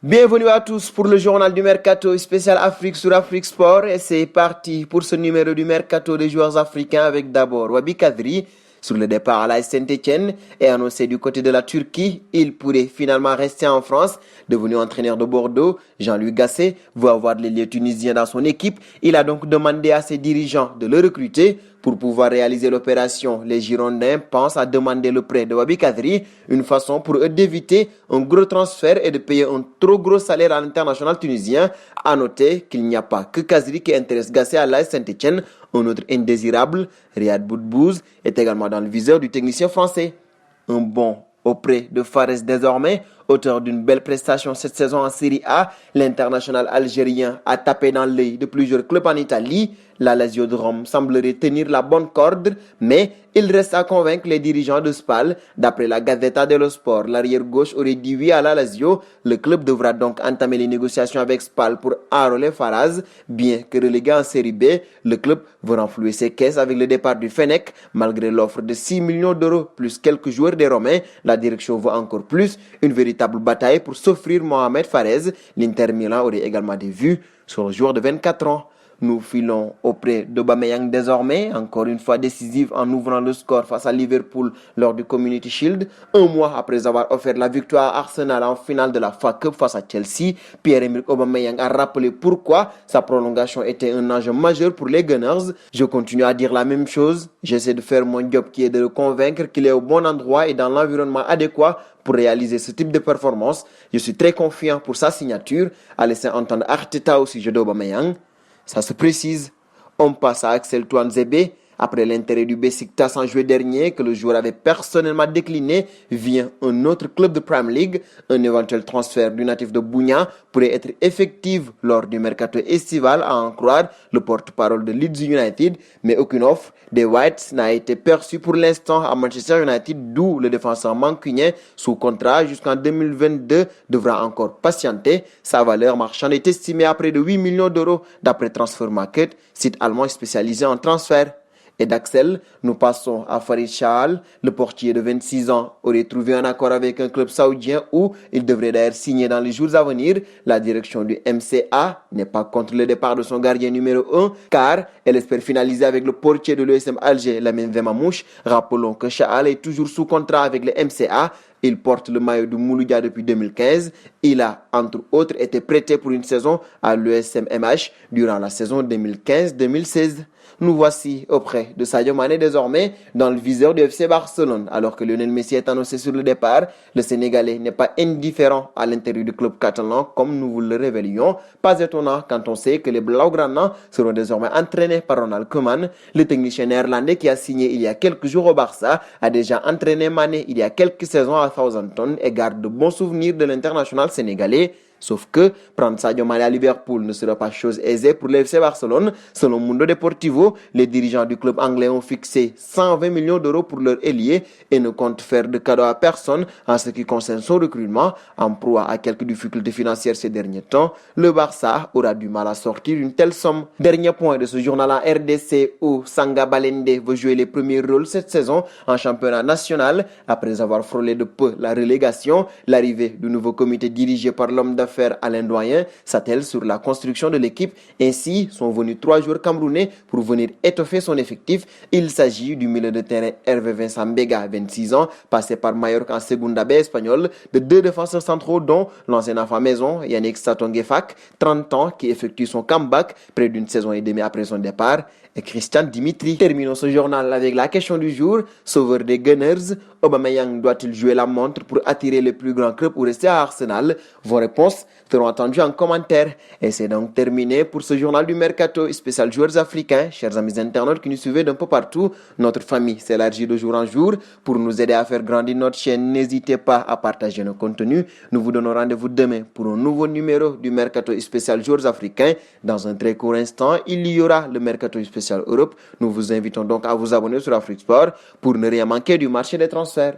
Bienvenue à tous pour le journal du Mercato spécial Afrique sur Afrique Sport et c'est parti pour ce numéro du Mercato des joueurs africains avec d'abord Wabi Kadri sur le départ à la Saint-Etienne et annoncé du côté de la Turquie. Il pourrait finalement rester en France. Devenu entraîneur de Bordeaux, Jean-Louis Gasset veut avoir l'ailier tunisien dans son équipe. Il a donc demandé à ses dirigeants de le recruter. Pour pouvoir réaliser l'opération, les Girondins pensent à demander le prêt de Wabi Kadri, une façon pour eux d'éviter un gros transfert et de payer un trop gros salaire à l'international tunisien. À noter qu'il n'y a pas que Kadri qui intéresse Gasset à l'AS Saint-Etienne. Un autre indésirable, Riyad Boudbouz, est également dans le viseur du technicien français. Un bon auprès de Fares désormais, auteur d'une belle prestation cette saison en Série A, l'international algérien a tapé dans l'œil de plusieurs clubs en Italie. La Lazio de Rome semblerait tenir la bonne corde, mais il reste à convaincre les dirigeants de Spal. D'après la Gazzetta dello Sport, l'arrière-gauche aurait dit oui à la Lazio. Le club devra donc entamer les négociations avec Spal pour enrôler Faraz. Bien que relégué en Série B, le club veut renflouer ses caisses avec le départ du Fennec. Malgré l'offre de 6 millions d'euros plus quelques joueurs des Romains, la direction veut encore plus. Une véritable bataille pour s'offrir Mohamed Fares. L'Inter Milan aurait également des vues sur le joueur de 24 ans. Nous filons auprès d'Aubameyang désormais, encore une fois décisive en ouvrant le score face à Liverpool lors du Community Shield. Un mois après avoir offert la victoire à Arsenal en finale de la FA Cup face à Chelsea, Pierre-Emerick Aubameyang a rappelé pourquoi sa prolongation était un enjeu majeur pour les Gunners. Je continue à dire la même chose. J'essaie de faire mon job qui est de le convaincre qu'il est au bon endroit et dans l'environnement adéquat pour réaliser ce type de performance. Je suis très confiant pour sa signature, a laissé entendre Arteta au sujet d'Aubameyang. Ça se précise, on passe à Axel Tuanzebe. Après l'intérêt du Besiktas en juillet dernier, que le joueur avait personnellement décliné, vient un autre club de Premier League. Un éventuel transfert du natif de Bounia pourrait être effectif lors du mercato estival, à en croire le porte-parole de Leeds United. Mais aucune offre des Whites n'a été perçue pour l'instant à Manchester United, d'où le défenseur mancunien sous contrat jusqu'en 2022 devra encore patienter. Sa valeur marchande est estimée à près de 8 millions d'euros d'après Transfer Market, site allemand spécialisé en transfert. Et d'Axel, nous passons à Farid Chahal. Le portier de 26 ans aurait trouvé un accord avec un club saoudien où il devrait d'ailleurs signer dans les jours à venir. La direction du MCA n'est pas contre le départ de son gardien numéro 1 car elle espère finaliser avec le portier de l'USM Alger, Lamine Vemamouche. Rappelons que Chahal est toujours sous contrat avec le MCA. Il porte le maillot du Mouloudia depuis 2015. Il a, entre autres, été prêté pour une saison à l'USM MH durant la saison 2015-2016. Nous voici auprès de Sadio Mané désormais dans le viseur du FC Barcelone. Alors que Lionel Messi est annoncé sur le départ, le Sénégalais n'est pas indifférent à l'intérieur du club catalan comme nous vous le révélions. Pas étonnant quand on sait que les Blaugrana seront désormais entraînés par Ronald Koeman. Le technicien néerlandais qui a signé il y a quelques jours au Barça a déjà entraîné Mané il y a quelques saisons à Southampton et garde de bons souvenirs de l'international sénégalais. Sauf que prendre Sadio Mané à Liverpool ne sera pas chose aisée pour le FC Barcelone. Selon Mundo Deportivo, les dirigeants du club anglais ont fixé 120 millions d'euros pour leur ailier et ne comptent faire de cadeau à personne en ce qui concerne son recrutement. En proie à quelques difficultés financières ces derniers temps, le Barça aura du mal à sortir une telle somme. Dernier point de ce journal en RDC où Sanga Balende veut jouer les premiers rôles cette saison en championnat national. Après avoir frôlé de peu la relégation, l'arrivée du nouveau comité dirigé par l'homme d'affaires Alain Doyen s'attelle sur la construction de l'équipe. Ainsi sont venus 3 joueurs camerounais pour venir étoffer son effectif. Il s'agit du milieu de terrain Hervé Vincent Mbega, 26 ans, passé par Mallorca en Segunda B espagnole, de 2 défenseurs centraux dont l'ancien enfant maison Yannick Satongefak, 30 ans, qui effectue son comeback près d'une saison et demie après son départ, et Christian Dimitri. Terminons ce journal avec la question du jour. Sauveur des Gunners, Aubameyang doit-il jouer la montre pour attirer les plus grands clubs ou rester à Arsenal? Vos réponses seront entendues en commentaire. Et c'est donc terminé pour ce journal du Mercato spécial joueurs africains. Chers amis internautes qui nous suivez d'un peu partout, notre famille s'élargit de jour en jour. Pour nous aider à faire grandir notre chaîne, n'hésitez pas à partager nos contenus. Nous vous donnons rendez-vous demain pour un nouveau numéro du Mercato spécial joueurs africains. Dans un très court instant, il y aura le Mercato spécial Europe. Nous vous invitons donc à vous abonner sur Afrique Sport pour ne rien manquer du marché des transferts.